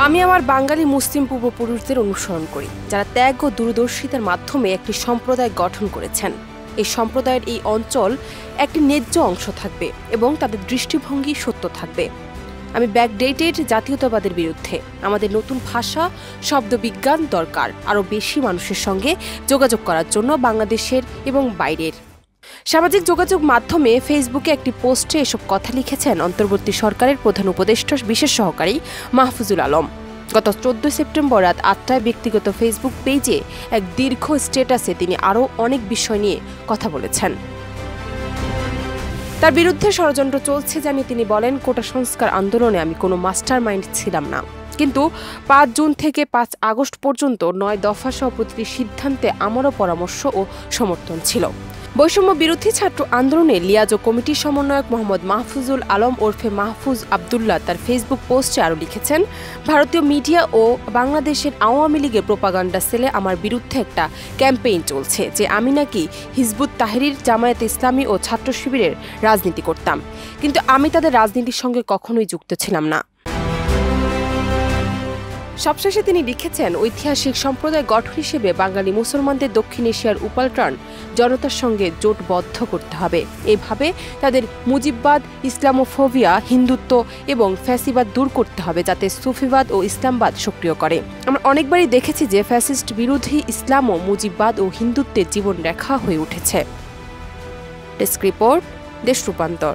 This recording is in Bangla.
আমি আমার বাঙালি মুসলিম পূর্বপুরুষদের অনুসরণ করি, যারা ত্যাগ ও দূরদর্শিতার মাধ্যমে একটি সম্প্রদায় গঠন করেছেন। এই সম্প্রদায়ের এই অঞ্চল একটি ন্যায্য অংশ থাকবে এবং তাদের দৃষ্টিভঙ্গি সত্য থাকবে। আমি ব্যাকডেটেড জাতীয়তাবাদের বিরুদ্ধে। আমাদের নতুন ভাষা, শব্দবিজ্ঞান দরকার আরও বেশি মানুষের সঙ্গে যোগাযোগ করার জন্য, বাংলাদেশের এবং বাইরের। সামাজিক যোগাযোগ মাধ্যমে ফেসবুকে একটি পোস্টে এসব কথা লিখেছেন অন্তর্বর্তী সরকারের প্রধান উপদেষ্টা বিশেষ সহকারী মাহফুজুল আলম। গত 14 সেপ্টেম্বর রাত 8টায় ব্যক্তিগত ফেসবুক পেজে এক দীর্ঘ স্ট্যাটাসে তিনি আরও অনেক বিষয় নিয়ে কথা বলেছেন। তার বিরুদ্ধে ষড়যন্ত্র চলছে জানিয়ে তিনি বলেন, কোটা সংস্কার আন্দোলনে আমি কোনো মাস্টার মাইন্ড ছিলাম না, কিন্তু 5 জুন থেকে 5 আগস্ট পর্যন্ত 9 দফা সহ প্রতিটি সিদ্ধান্তে আমারও পরামর্শ ও সমর্থন ছিল। বৈষম্য বিরোধী ছাত্র আন্দোলনে লিয়াজো কমিটির সমন্বয়ক মোহাম্মদ মাহফুজুল আলম ওরফে মাহফুজ আবদুল্লাহ তার ফেসবুক পোস্টে আরও লিখেছেন, ভারতীয় মিডিয়া ও বাংলাদেশের আওয়ামী লীগের প্রোপাগান্ডা সেলে আমার বিরুদ্ধে একটা ক্যাম্পেইন চলছে যে আমি নাকি হিজবুত তাহরির, জামায়াতে ইসলামী ও ছাত্র শিবিরের রাজনীতি করতাম, কিন্তু আমি তাদের রাজনীতির সঙ্গে কখনোই যুক্ত ছিলাম না। সবশেষে তিনি লিখেছেন, ঐতিহাসিক সম্প্রদায় গঠন হিসেবে বাঙালি মুসলমানদের দক্ষিণ এশিয়ার উপালটান জনতার সঙ্গে জোটবদ্ধ করতে হবে। এভাবে তাদের মুজিববাদ, ইসলামোফোবিয়া, হিন্দুত্ব এবং ফ্যাসিবাদ দূর করতে হবে, যাতে সুফিবাদ ও ইসলামবাদ সক্রিয় করে। আমরা অনেকবারই দেখেছি যে ফ্যাসিস্ট বিরোধী ইসলাম ও মুজিববাদ ও হিন্দুত্বের জীবনরেখা হয়ে উঠেছে। ডেস্ক রিপোর্ট, দেশ রূপান্তর।